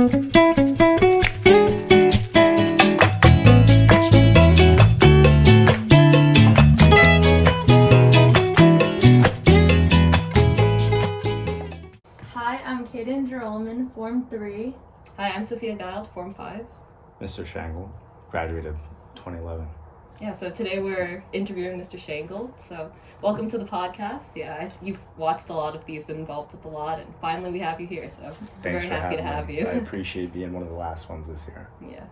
Hi, I'm Caden and Joralemon, Form 3. Hi, I'm Sophia Gild, Form 5. Mr. Shangold, graduated 2011. Yeah, so today we're interviewing Mr. Shangold. So welcome to the podcast. Yeah, you've watched a lot of these, been involved with a lot, and finally we have you here. So Thanks very happy to have you. I appreciate being one of the last ones this year. Yeah.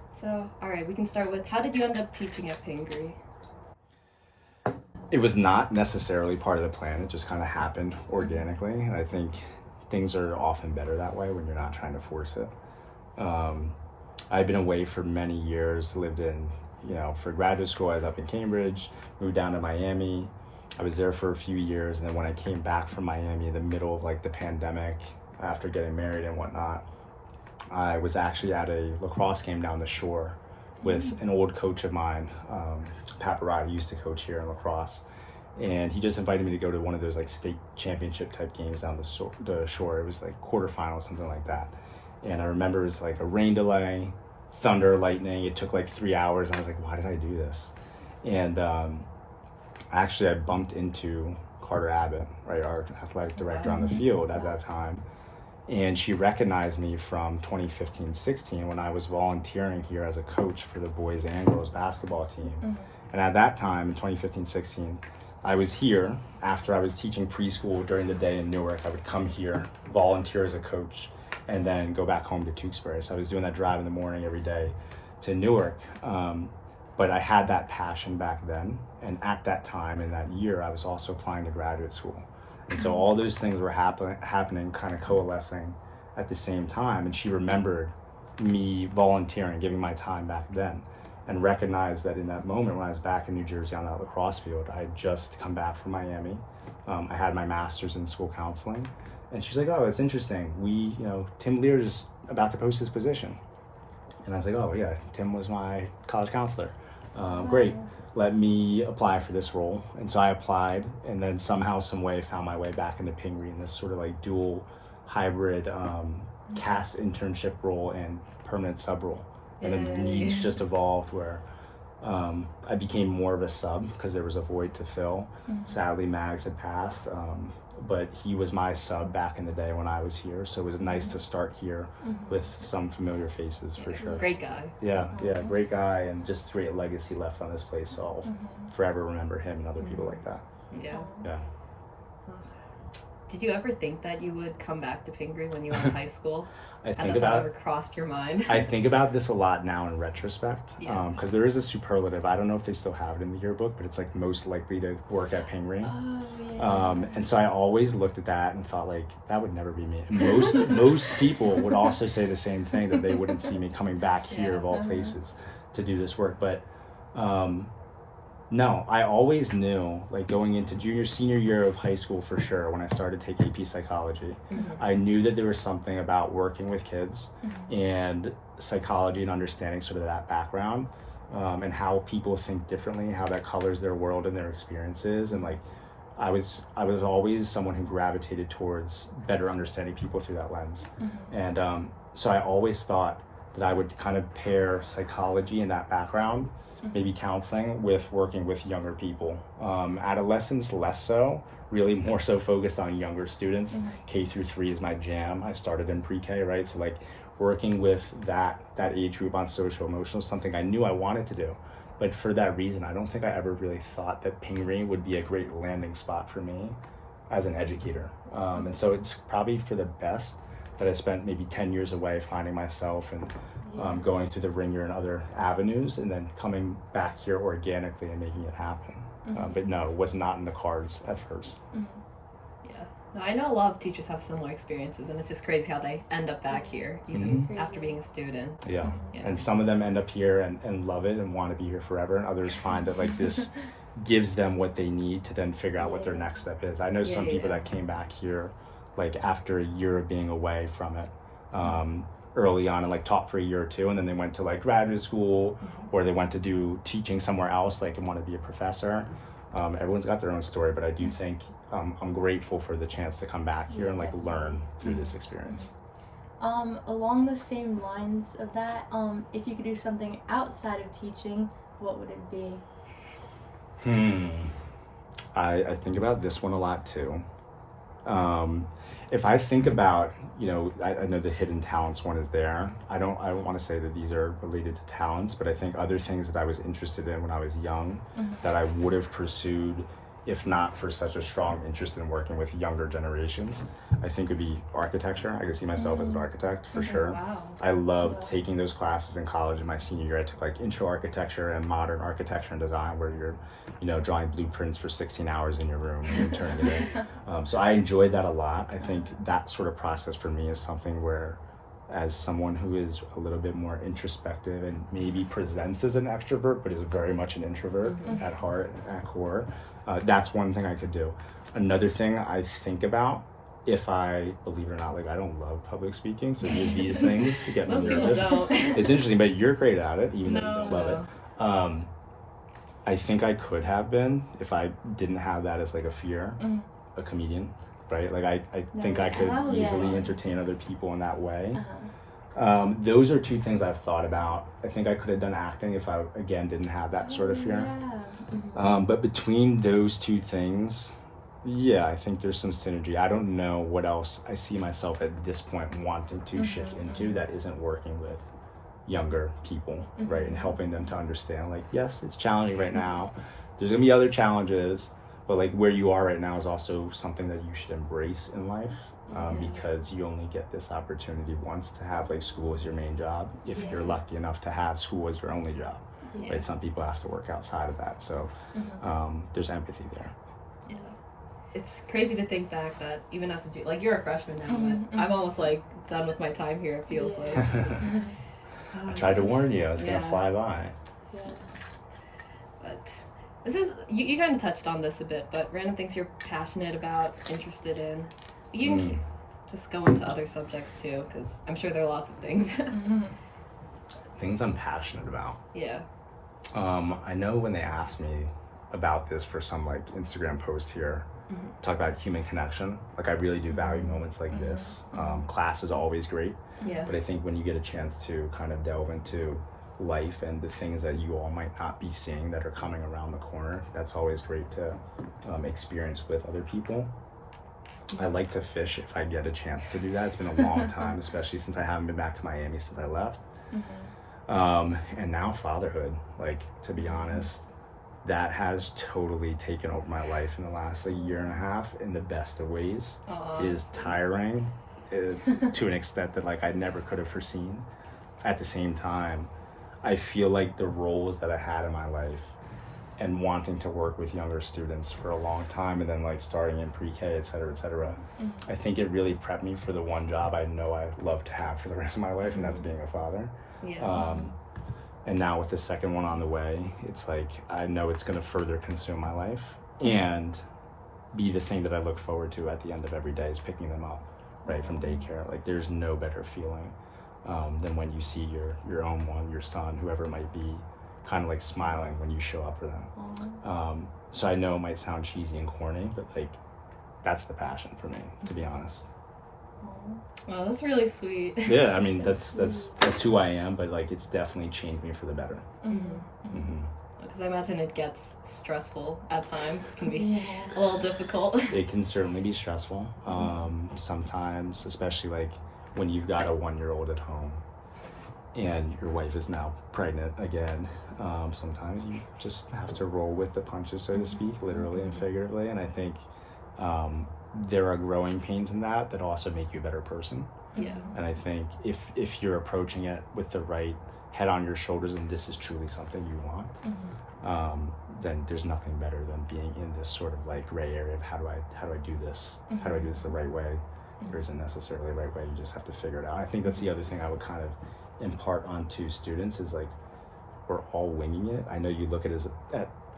So, all right, we can start with, how did you end up teaching at Pingry? It was not necessarily part of the plan. It just kind of happened organically. And I think things are often better that way when you're not trying to force it. I'd been away for many years, lived in, for graduate school, I was up in Cambridge, moved down to Miami. I was there for a few years. And then when I came back from Miami in the middle of the pandemic, after getting married and whatnot, I was actually at a lacrosse game down the shore with an old coach of mine, Paparotti, used to coach here in lacrosse. And he just invited me to go to one of those state championship type games down the shore. It was quarterfinals, something like that. And I remember it was a rain delay, thunder, lightning. It took 3 hours. And I was like, why did I do this? And actually I bumped into Carter Abbott, right, our athletic director on the field at that time. And she recognized me from 2015-16 when I was volunteering here as a coach for the boys and girls basketball team. And at that time, in 2015-16, I was here after I was teaching preschool during the day in Newark. I would come here, volunteer as a coach, and then go back home to Tewksbury. So I was doing that drive in the morning every day to Newark. But I had that passion back then. And at that time, in that year, I was also applying to graduate school. And so all those things were happening, kind of coalescing at the same time. And she remembered me volunteering, giving my time back then, and recognized that in that moment when I was back in New Jersey on that lacrosse field, I had just come back from Miami. I had my master's in school counseling. And she's like, oh, it's interesting. Tim Lear is about to post his position. And I was like, oh yeah, Tim was my college counselor. Great. Let me apply for this role. And so I applied, and then somehow, some way, found my way back into Pingry in this sort of dual hybrid CAS internship role and permanent sub role. And then the needs just evolved where I became more of a sub because there was a void to fill. Sadly, Mags had passed, but he was my sub back in the day when I was here. So it was nice to start here with some familiar faces for sure. Great guy. Yeah, great guy, and just great legacy left on this place. So I'll forever remember him and other people like that. Yeah. Yeah. Did you ever think that you would come back to Pingry when you were in high school? That ever crossed your mind? I think about this a lot now in retrospect, because there is a superlative. I don't know if they still have it in the yearbook, but it's most likely to work at Pingry. And so I always looked at that and thought that would never be me. Most people would also say the same thing, that they wouldn't see me coming back here of all places to do this work. But no, I always knew, going into senior year of high school for sure, when I started taking AP psychology, I knew that there was something about working with kids and psychology and understanding sort of that background and how people think differently, how that colors their world and their experiences. And I was always someone who gravitated towards better understanding people through that lens. And so I always thought that I would kind of pair psychology and that background, maybe counseling, with working with younger people. Adolescents less so, really more so focused on younger students. K through 3 is my jam. I started in pre-K, right? So working with that age group on social emotional is something I knew I wanted to do. But for that reason, I don't think I ever really thought that Pingry would be a great landing spot for me as an educator. And so it's probably for the best that I spent maybe 10 years away finding myself and going through the ringer and other avenues, and then coming back here organically and making it happen. But no, it was not in the cards at first. Yeah. No, I know a lot of teachers have similar experiences, and it's just crazy how they end up back here, even after being a student. Yeah. And some of them end up here and love it and want to be here forever, and others find that this gives them what they need to then figure out what their next step is. I know some people that came back here after a year of being away from it, early on, and taught for a year or two, and then they went to graduate school, or they went to do teaching somewhere else, and want to be a professor. Everyone's got their own story, but I do think I'm grateful for the chance to come back here and learn through this experience. Along the same lines of that, if you could do something outside of teaching, what would it be? I think about this one a lot too. If I think about, I know the hidden talents one is there. I don't want to say that these are related to talents, but I think other things that I was interested in when I was young that I would have pursued if not for such a strong interest in working with younger generations, I think would be architecture. I could see myself as an architect for sure. Wow. I loved taking those classes in college. In my senior year, I took like intro architecture and modern architecture and design, where you're, drawing blueprints for 16 hours in your room and turning it in. So I enjoyed that a lot. I think that sort of process for me is something where, as someone who is a little bit more introspective and maybe presents as an extrovert, but is very much an introvert at heart, at core, that's one thing I could do. Another thing I think about, if I, believe it or not, like I don't love public speaking, so these things get me nervous. It's interesting, but you're great at it, even though you don't love it. I think I could have been, if I didn't have that as like a fear, a comedian, right? Like I think I could easily entertain other people in that way. Those are two things I've thought about. I think I could have done acting if I, again, didn't have that sort of fear. But between those two things, I think there's some synergy. I don't know what else I see myself at this point wanting to shift into that isn't working with younger people, right? And helping them to understand, like, yes, it's challenging right now. There's gonna be other challenges, but like where you are right now is also something that you should embrace in life, because you only get this opportunity once to have like school as your main job, if you're lucky enough to have school as your only job, right? Some people have to work outside of that, so there's empathy there. It's crazy to think back that even as a like you're a freshman now, but I'm almost like done with my time here. It feels like. I tried to warn you. It's gonna fly by. But this is you kind of touched on this a bit, but random things you're passionate about, interested in. You can just go into other subjects too, because I'm sure there are lots of things. Things I'm passionate about. Yeah. I know when they asked me about this for some like Instagram post here, talk about human connection. Like I really do value moments like this. Class is always great. But I think when you get a chance to kind of delve into life and the things that you all might not be seeing that are coming around the corner, that's always great to experience with other people. I like to fish if I get a chance to do that. It's been a long time, especially since I haven't been back to Miami since I left. And now fatherhood, like, to be honest, that has totally taken over my life in the last year and a half in the best of ways. It is tiring to an extent that like I never could have foreseen. At the same time, I feel like the roles that I had in my life and wanting to work with younger students for a long time and then like starting in pre-K, et cetera, I think it really prepped me for the one job I know I love to have for the rest of my life, and that's being a father. And now with the second one on the way, it's like I know it's going to further consume my life and be the thing that I look forward to at the end of every day is picking them up, right, from daycare. Like there's no better feeling than when you see your own one, your son, whoever it might be, kind of like smiling when you show up for them. So I know it might sound cheesy and corny, but like that's the passion for me, to be honest. Wow, that's really sweet. Yeah, I mean that's who I am, but like it's definitely changed me for the better. Because I imagine it gets stressful at times. It can be a little difficult. It can certainly be stressful. Sometimes, especially like when you've got a 1-year-old at home and your wife is now pregnant again. Sometimes you just have to roll with the punches, so to speak, literally and figuratively. And I think there are growing pains in that also make you a better person. And I think if you're approaching it with the right head on your shoulders and this is truly something you want, then there's nothing better than being in this sort of like gray area of how do I do this? How do I do this the right way? There isn't necessarily a right way, you just have to figure it out. I think that's the other thing I would kind of impart onto students is like we're all winging it. I know you look at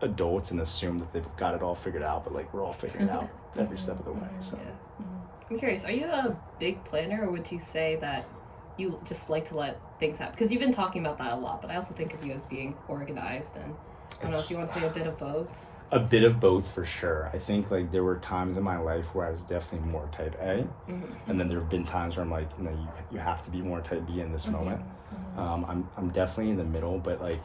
adults and assume that they've got it all figured out, but like we're all figuring it out every step of the way. So I'm curious, are you a big planner, or would you say that you just like to let things happen? Because you've been talking about that a lot, but I also think of you as being organized, and I don't know if you want to say a bit of both. A bit of both for sure. I think like there were times in my life where I was definitely more type A, and then there have been times where I'm like, no, you have to be more type B in this moment. I'm definitely in the middle, but like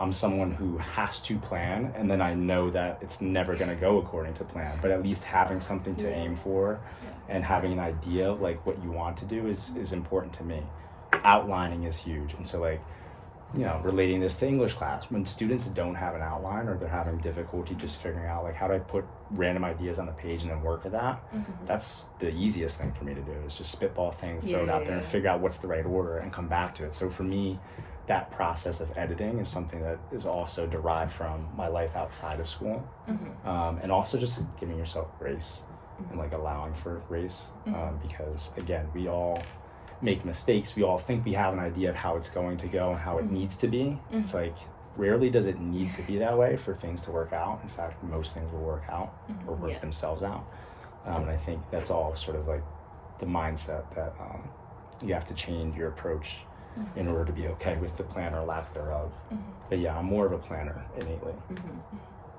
I'm someone who has to plan, and then I know that it's never gonna go according to plan. But at least having something to aim for, and having an idea of like what you want to do is important to me. Outlining is huge, and so like, you know, relating this to English class, when students don't have an outline or they're having difficulty just figuring out like how do I put random ideas on a page and then work at that, that's the easiest thing for me to do, is just spitball things, throw it out there and figure out what's the right order and come back to it. So for me, that process of editing is something that is also derived from my life outside of school, and also just giving yourself grace and like allowing for grace, because again, we all make mistakes. We all think we have an idea of how it's going to go and how it needs to be. It's like rarely does it need to be that way for things to work out. In fact, most things will work out or work themselves out. And I think that's all sort of like the mindset that you have to change your approach in order to be okay with the plan or lack thereof. But yeah, I'm more of a planner innately.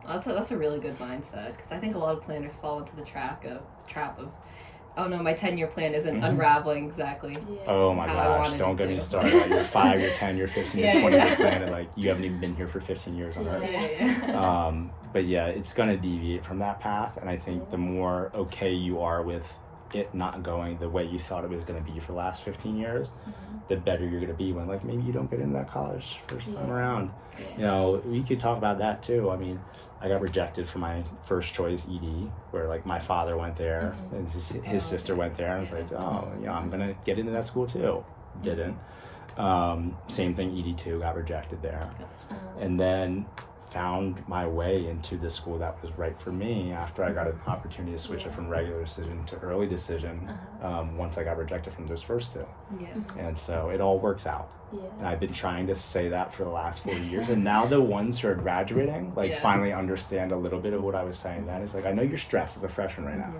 Well, that's a really good mindset, because I think a lot of planners fall into the trap of, oh no, my 10-year plan isn't unraveling exactly. Oh my gosh, don't get me started. Like your 5, your 10, your 15, your 20-year plan, and like you haven't even been here for 15 years on Earth. But yeah, it's gonna deviate from that path, and I think the more okay you are with it not going the way you thought it was going to be for the last 15 years, the better you're going to be when like maybe you don't get into that college first time around. You know, we could talk about that too. I mean, I got rejected for my first choice ED, where like my father went there and his sister went there. I was like, oh, you know, I'm going to get into that school too. Didn't. Same thing, ED2, got rejected there. And then found my way into the school that was right for me after I got an opportunity to switch it from regular decision to early decision, once I got rejected from those first two. And so it all works out. And I've been trying to say that for the last 4 years, and now the ones who are graduating like finally understand a little bit of what I was saying then. It's like, I know you're stressed as a freshman right now,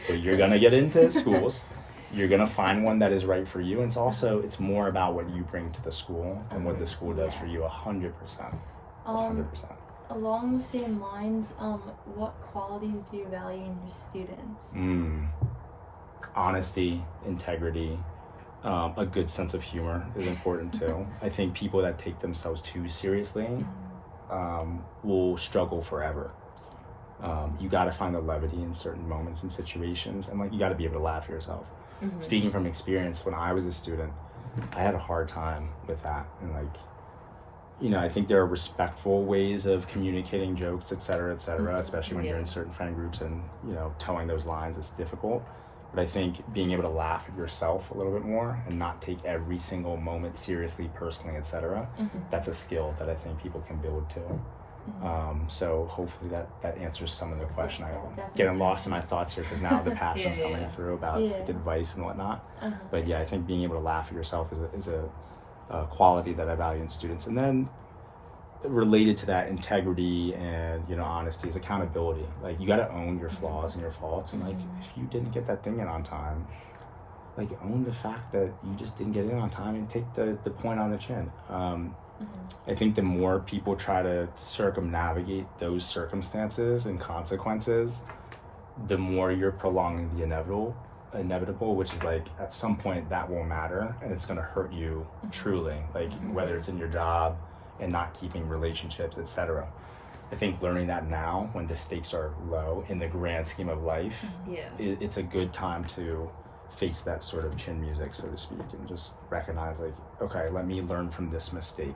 but you're gonna get into schools, you're gonna find one that is right for you, and it's more about what you bring to the school and what the school does for you. 100%. 100%. Along the same lines, what qualities do you value in your students? Honesty, integrity, a good sense of humor is important too. I think people that take themselves too seriously will struggle forever. You got to find the levity in certain moments and situations, and like you got to be able to laugh at yourself. Speaking from experience, when I was a student, I had a hard time with that, and like, you know, I think there are respectful ways of communicating jokes, et cetera, especially when you're in certain friend groups, and, you know, towing those lines is difficult. But I think being able to laugh at yourself a little bit more and not take every single moment seriously, personally, et cetera, that's a skill that I think people can build too. So hopefully that answers some of the question. I'm getting lost in my thoughts here because now the passion's coming through about like, advice and whatnot. But yeah, I think being able to laugh at yourself is a quality that I value in students. And then related to that, integrity and, you know, honesty is accountability. Like you got to own your flaws and your faults, and like if you didn't get that thing in on time, like own the fact that you just didn't get in on time and take the point on the chin. I think the more people try to circumnavigate those circumstances and consequences, the more you're prolonging the inevitable, which is like at some point that will matter, and it's going to hurt you truly, like whether it's in your job and not keeping relationships, etc. I think learning that now when the stakes are low in the grand scheme of life, it's a good time to face that sort of chin music, so to speak, and just recognize like, okay, let me learn from this mistake.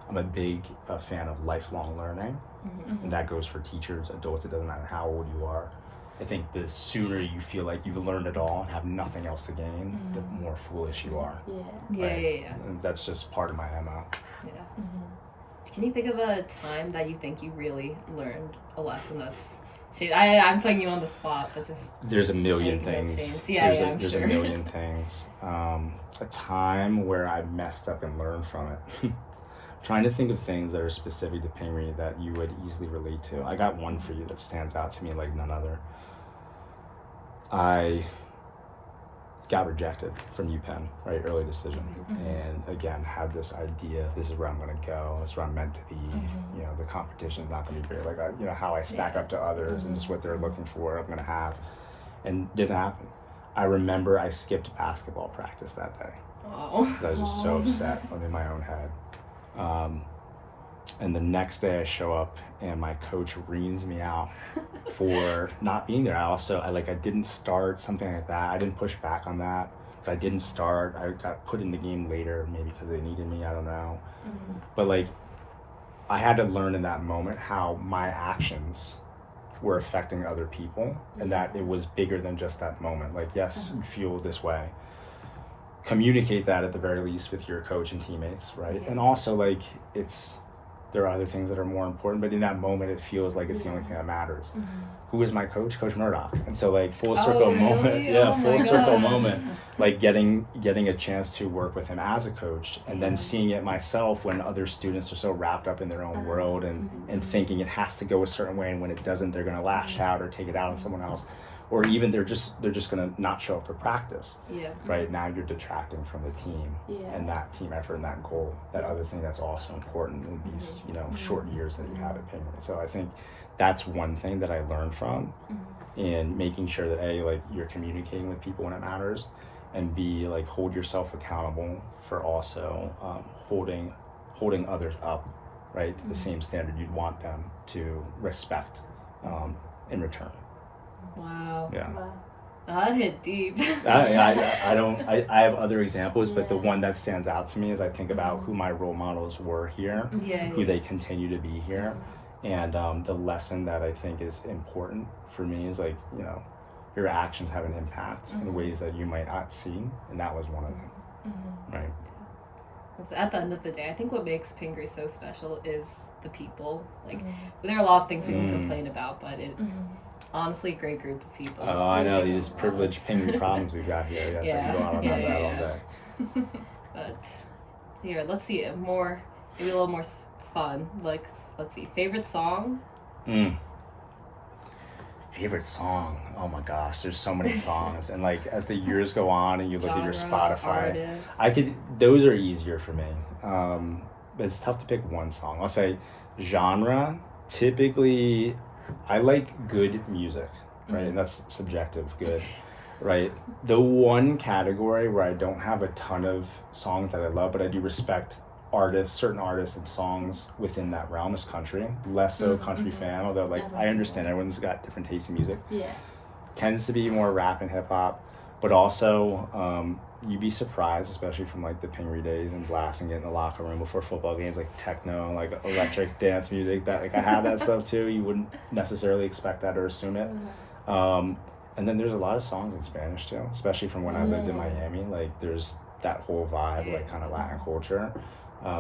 I'm a big fan of lifelong learning, and that goes for teachers, adults, it doesn't matter how old you are. I think the sooner you feel like you've learned it all and have nothing else to gain, the more foolish you are. And that's just part of my MO. Can you think of a time that you think you really learned a lesson that's... I'm putting you on the spot, but just... There's a million things. There's sure. a million things. A time where I messed up and learned from it. Trying to think of things that are specific to Pingry that you would easily relate to. I got one for you that stands out to me like none other. got rejected from UPenn, right? Early decision. And again, had this idea, this is where I'm going to go, this is where I'm meant to be. You know, the competition is not going to be very, like, you know, how I stack up to others and just what they're looking for, I'm going to have. And didn't happen. I remember I skipped basketball practice that day. Oh. I was just so upset. I'm in my own head. And the next day I show up and my coach reams me out for not being there. I didn't start, something like that. I didn't push back on that. If I didn't start, I got put in the game later, maybe because they needed me, I don't know. But like, I had to learn in that moment how my actions were affecting other people and that it was bigger than just that moment. Like, yes, you feel this way. Communicate that at the very least with your coach and teammates, right? And also, like, there are other things that are more important, but in that moment it feels like it's the only thing that matters. Who is my coach? Coach Murdoch. And so, like, full circle moment. Yeah, full circle moment. Like getting a chance to work with him as a coach and then seeing it myself when other students are so wrapped up in their own world and thinking it has to go a certain way, and when it doesn't, they're gonna lash out or take it out on someone else. Or even they're just gonna not show up for practice. Right now you're detracting from the team and that team effort and that goal, that other thing that's also important in these short years that you have at Pingry. So I think that's one thing that I learned from, in making sure that A, like, you're communicating with people when it matters, and B, like, hold yourself accountable for also holding others up, right, to the same standard you'd want them to respect in return. Wow. Yeah. That hit deep. I have other examples, but the one that stands out to me is I think about who my role models were here, who they continue to be here, and the lesson that I think is important for me is, like, your actions have an impact in ways that you might not see, and that was one of them, right? So at the end of the day, I think what makes Pingry so special is the people. Like, there are a lot of things we can complain about, but honestly, a great group of people. Oh, I know these privileged Pingry problems we've got here. Yes, I can go on about that all day. But here, let's see maybe a little more fun. Like, let's see, favorite song. Favorite song? Oh my gosh, there's so many songs, and like as the years go on and you look at your Spotify, artists. Those are easier for me. But it's tough to pick one song. I'll say genre. Typically, I like good music, right? And that's subjective, good, right? The one category where I don't have a ton of songs that I love, but I do respect certain artists and songs within that realm is country. Less so country fan, although like I understand everyone's got different tastes in music. Tends to be more rap and hip hop, but also you'd be surprised, especially from like the Pingry days and blasting it in the locker room before football games, like techno, like electric dance music. That, like, I have that stuff too. You wouldn't necessarily expect that or assume it. And then there's a lot of songs in Spanish too, especially from when I lived in Miami. Like, there's that whole vibe, like kind of Latin culture.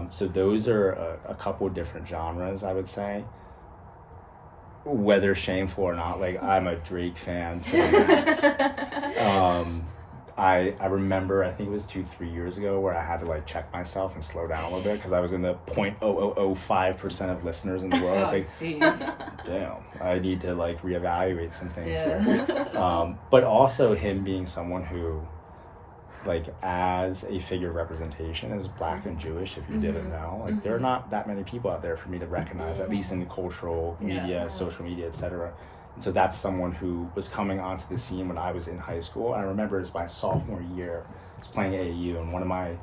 So those are a couple of different genres, I would say. Whether shameful or not, like, I'm a Drake fan to the max. I remember, I think it was 2-3 years ago, where I had to like check myself and slow down a little bit because I was in the 0.0005% of listeners in the world. I was like, damn, I need to like reevaluate some things here. But also him being someone who, like, as a figure of representation, is Black and Jewish, if you didn't know, like, there are not that many people out there for me to recognize, at least in the cultural media, social media, etc. And so that's someone who was coming onto the scene when I was in high school. And I remember it was my sophomore year, I was playing AAU, and one of my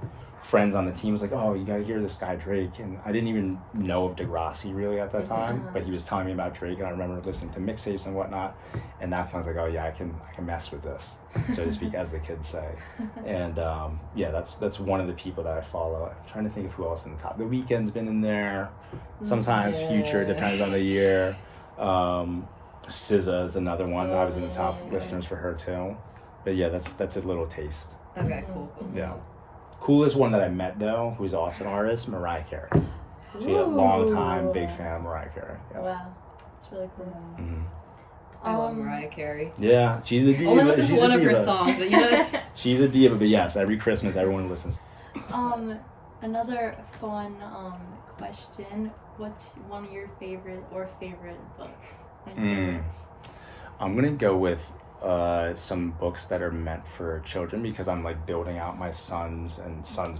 friends on the team was like, oh, you gotta hear this guy Drake. And I didn't even know of Degrassi really at that time, but he was telling me about Drake, and I remember listening to mixtapes and whatnot, and that's when I was like, oh yeah, I can mess with this, so to speak, as the kids say. And that's one of the people that I follow. I'm trying to think of who else in the top. The Weeknd's been in there, sometimes Future, depends on the year. SZA is another one. I was in the top listeners for her too. But yeah, that's a little taste. Okay, cool. Yeah. Coolest one that I met though, who's also an artist, Mariah Carey. She's a long time big fan of Mariah Carey. Yeah. Wow, that's really cool. I love Mariah Carey. Yeah, she's a diva. Only listen to one of her songs, but she's a diva. But yes, every Christmas everyone listens. Another fun question. What's one of your favorite books? I'm gonna go with some books that are meant for children because I'm like building out my sons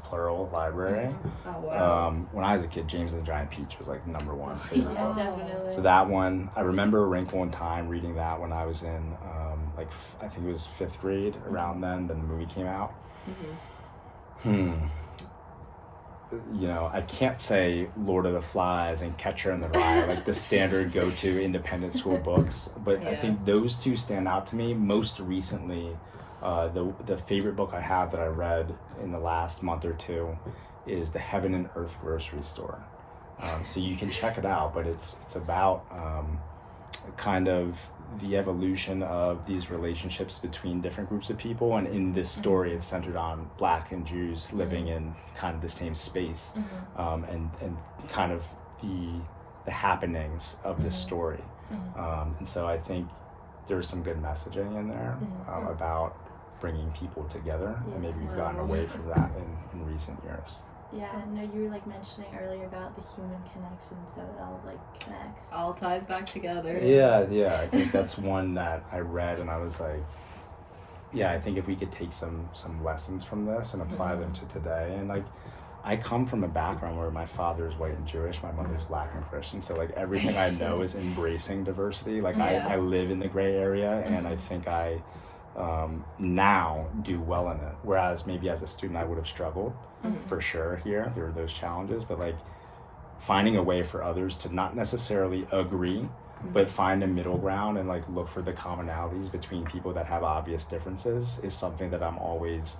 plural library. Oh wow. When I was a kid, James and the Giant Peach was like number one favorite. Yeah, definitely. So that one, I remember A Wrinkle in Time, reading that when I was in I think it was 5th grade. Around then the movie came out. You know, I can't say Lord of the Flies and Catcher in the Rye, like the standard go-to independent school books, but I think those two stand out to me. Most recently, the favorite book I have that I read in the last month or two is The Heaven and Earth Grocery Store. So you can check it out, but it's about kind of the evolution of these relationships between different groups of people, and in this story it's centered on Black and Jews living in kind of the same space, and kind of the happenings of this story, and so I think there's some good messaging in there about bringing people together, and maybe we've gotten away from that in recent years. Yeah, I know you were like mentioning earlier about the human connection, so it all like connects. All ties back together. Yeah, I think that's one that I read and I was like, yeah, I think if we could take some lessons from this and apply them to today. And like, I come from a background where my father is white and Jewish, my mother's Black and Christian, so like everything I know is embracing diversity. Like I live in the gray area, and I think I now do well in it, whereas maybe as a student I would have struggled. For sure here there were those challenges, but like finding a way for others to not necessarily agree but find a middle ground and like look for the commonalities between people that have obvious differences is something that I'm always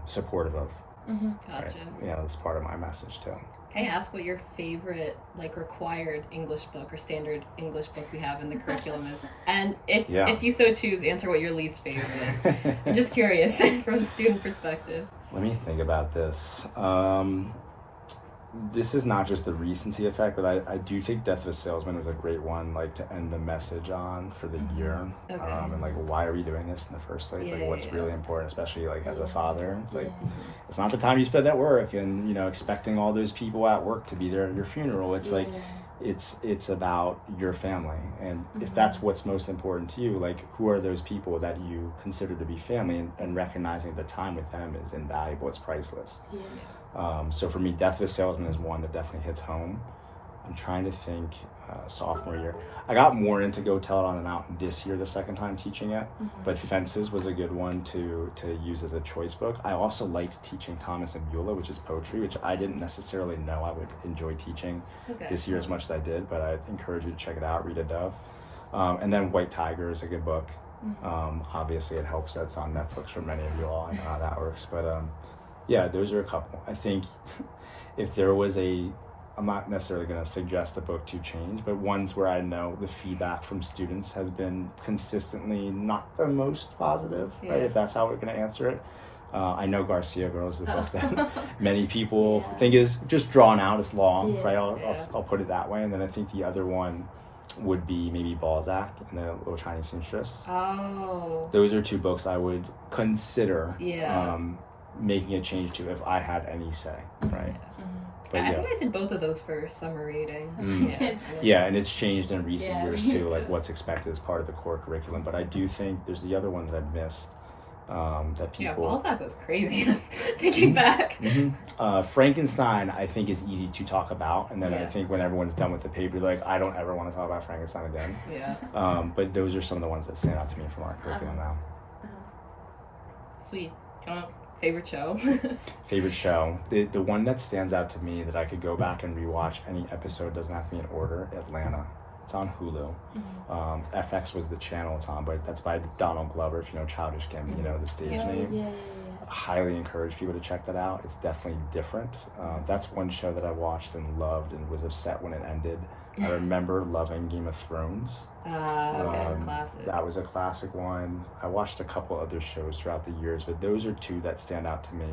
supportive of. Gotcha. Right? Yeah, that's part of my message too. Can I ask what your favorite like required English book or standard English book we have in the curriculum is? And if you so choose, answer what your least favorite is. I'm just curious from a student perspective. Let me think about this. This is not just the recency effect, but I do think Death of a Salesman is a great one, like to end the message on for the year. Okay. And like, why are we doing this in the first place? Like, what's really important, especially like as a father. It's like, it's not the time you spend at work, and you know, expecting all those people at work to be there at your funeral. It's like, it's about your family, and if that's what's most important to you, like who are those people that you consider to be family, and recognizing the time with them is invaluable. It's priceless. So for me, Death of a Salesman is one that definitely hits home. I'm trying to think, sophomore year, I got more into Go Tell It on the Mountain this year, the second time teaching it, but Fences was a good one to use as a choice book. I also liked teaching Thomas and Beulah, which is poetry, which I didn't necessarily know I would enjoy teaching this year as much as I did, but I encourage you to check it out, read a Dove. And then White Tiger is a good book. Obviously it helps that it's on Netflix for many of you all. I know how that works, but yeah, those are a couple. I think if there was I'm not necessarily going to suggest the book to change, but ones where I know the feedback from students has been consistently not the most positive, right? If that's how we're going to answer it. I know Garcia Girls is a book that many people think is just drawn out, it's long, right? I'll put it that way. And then I think the other one would be maybe Balzac and the Little Chinese Seamstress. Oh. Those are two books I would consider making a change to if I had any say, right? But I think I did both of those for summer reading. And it's changed in recent years too, like what's expected as part of the core curriculum. But I do think there's the other one that I've missed that people... Yeah, Balzac was crazy, thinking back. Frankenstein, I think, is easy to talk about. And then I think when everyone's done with the paper, like, I don't ever want to talk about Frankenstein again. But those are some of the ones that stand out to me from our curriculum now. Sweet. Favorite show? Favorite show. The one that stands out to me that I could go back and rewatch any episode, doesn't have to be in order, Atlanta. It's on Hulu. FX was the channel it's on, but that's by Donald Glover, if you know Childish Gambino, the stage name. I highly encourage people to check that out. It's definitely different. That's one show that I watched and loved and was upset when it ended. I remember loving Game of Thrones. Classic. That was a classic one. I watched a couple other shows throughout the years, but those are two that stand out to me,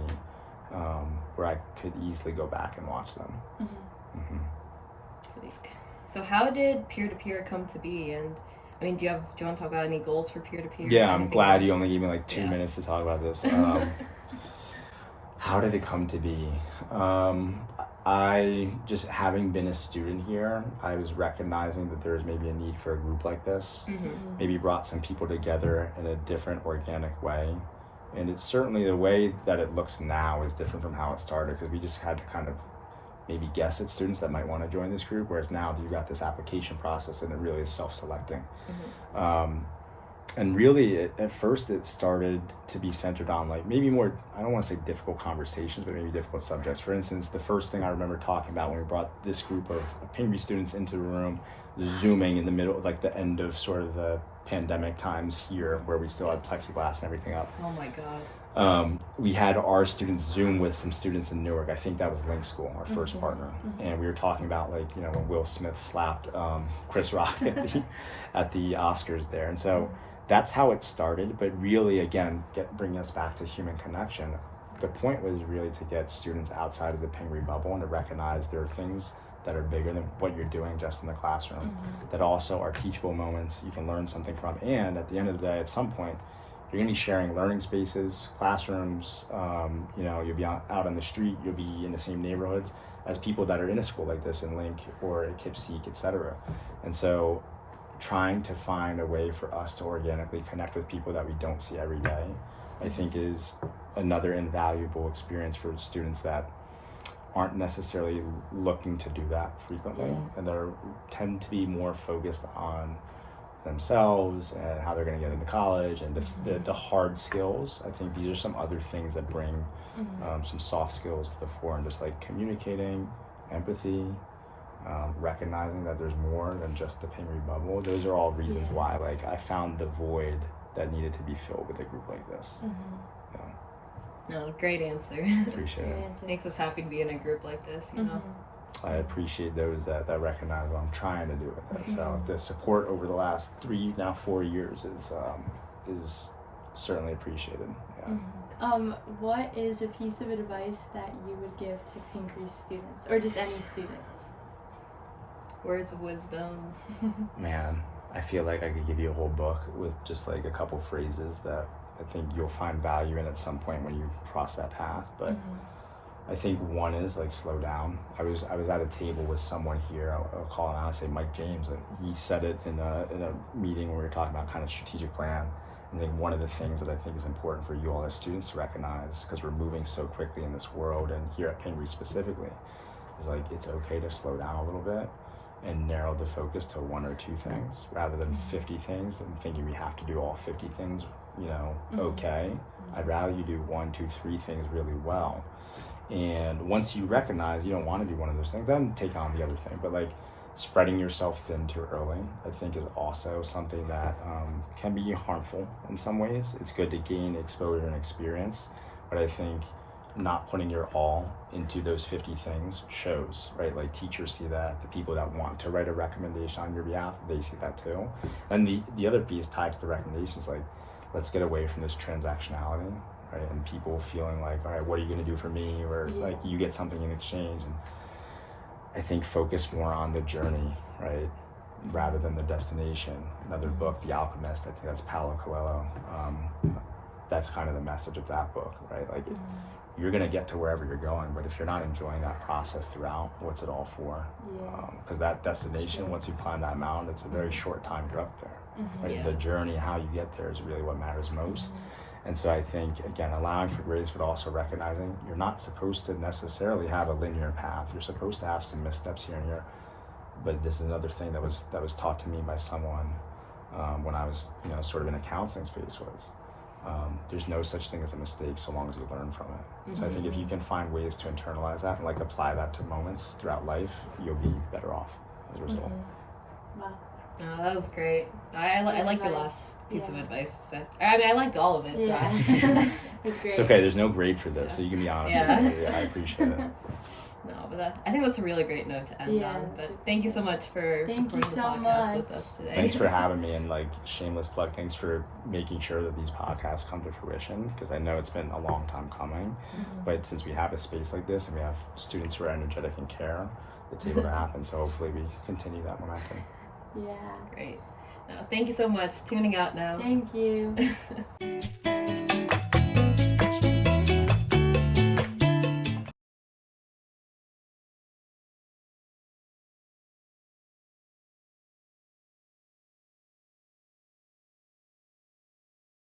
where I could easily go back and watch them. So how did Peer2Peer come to be? And I mean, do you want to talk about any goals for Peer2Peer? Yeah, I'm glad you only gave me like 2 minutes to talk about this. How did it come to be? I just, having been a student here, I was recognizing that there was maybe a need for a group like this. Maybe brought some people together in a different, organic way. And it's certainly, the way that it looks now is different from how it started, because we just had to kind of maybe guess at students that might want to join this group, whereas now you've got this application process and it really is self-selecting. And really, at first it started to be centered on like maybe more, I don't want to say difficult conversations, but maybe difficult subjects. For instance, the first thing I remember talking about when we brought this group of Pingry students into the room, Zooming in the middle, like the end of sort of the pandemic times here, where we still had plexiglass and everything up. Oh my God. We had our students Zoom with some students in Newark. I think that was Link School, our first partner. And we were talking about like, you know, when Will Smith slapped Chris Rock at the Oscars there. And so that's how it started. But really, again, bringing us back to human connection, the point was really to get students outside of the Pingry bubble and to recognize there are things that are bigger than what you're doing just in the classroom, that also are teachable moments you can learn something from. And at the end of the day, at some point, you're going to be sharing learning spaces, classrooms, you know, you'll be out on the street, you'll be in the same neighborhoods as people that are in a school like this in Link or at Kipseek, etc. And so trying to find a way for us to organically connect with people that we don't see every day, I think is another invaluable experience for students that aren't necessarily looking to do that frequently, and they tend to be more focused on themselves and how they're going to get into college and the hard skills. I think these are some other things that bring some soft skills to the fore, and just like communicating, empathy, recognizing that there's more than just the Pingry bubble. Those are all reasons why like I found the void that needed to be filled with a group like this. No, great answer. Appreciate it. Makes us happy to be in a group like this, you know. I appreciate those that recognize what I'm trying to do with it. So the support over the last 3, now 4 years is certainly appreciated. What is a piece of advice that you would give to Pingry students, or just any students? Words of wisdom. Man, I feel like I could give you a whole book with just like a couple phrases that I think you'll find value in at some point when you cross that path. But I think one is like slow down. I was at a table with someone here. I'll call him out. I say Mike James, and he said it in a meeting where we were talking about kind of strategic plan. And I think one of the things that I think is important for you all as students to recognize, because we're moving so quickly in this world, and here at Pingry specifically, is like it's okay to slow down a little bit and narrow the focus to 1 or 2 things rather than 50 things and thinking we have to do all 50 things, you know, okay. I'd rather you do 1, 2, 3 things really well. And once you recognize you don't want to do one of those things, then take on the other thing. But like spreading yourself thin too early, I think, is also something that can be harmful in some ways. It's good to gain exposure and experience, but I think not putting your all into those 50 things shows, right? Like teachers see that, the people that want to write a recommendation on your behalf, they see that too. And the other piece tied to the recommendations, like let's get away from this transactionality, right? And people feeling like, all right, what are you going to do for me? Or like you get something in exchange. And I think focus more on the journey, right? Rather than the destination. Another book, The Alchemist, I think that's Paulo Coelho. That's kind of the message of that book, right? Like you're going to get to wherever you're going, but if you're not enjoying that process throughout, what's it all for? Because that destination, once you climb that mountain, it's a very short time you're up there. Right? The journey, how you get there, is really what matters most. And so I think, again, allowing for grace, but also recognizing you're not supposed to necessarily have a linear path. You're supposed to have some missteps here and here. But this is another thing that was taught to me by someone when I was, you know, sort of in a counseling space was, there's no such thing as a mistake so long as you learn from it. So I think if you can find ways to internalize that and like apply that to moments throughout life, you'll be better off as a result. Wow. Oh, that was great. I like your last piece of advice. I mean, I liked all of it. So. It was great. It's okay. There's no grade for this, so you can be honest. I appreciate it. No, but I think that's a really great note to end on. But thank you so much for recording the podcast with us today. Thanks for having me, and like shameless plug, thanks for making sure that these podcasts come to fruition, because I know it's been a long time coming. But since we have a space like this and we have students who are energetic and care, it's able to happen. So hopefully we continue that momentum. Yeah. Great. No, thank you so much. Tuning out now. Thank you.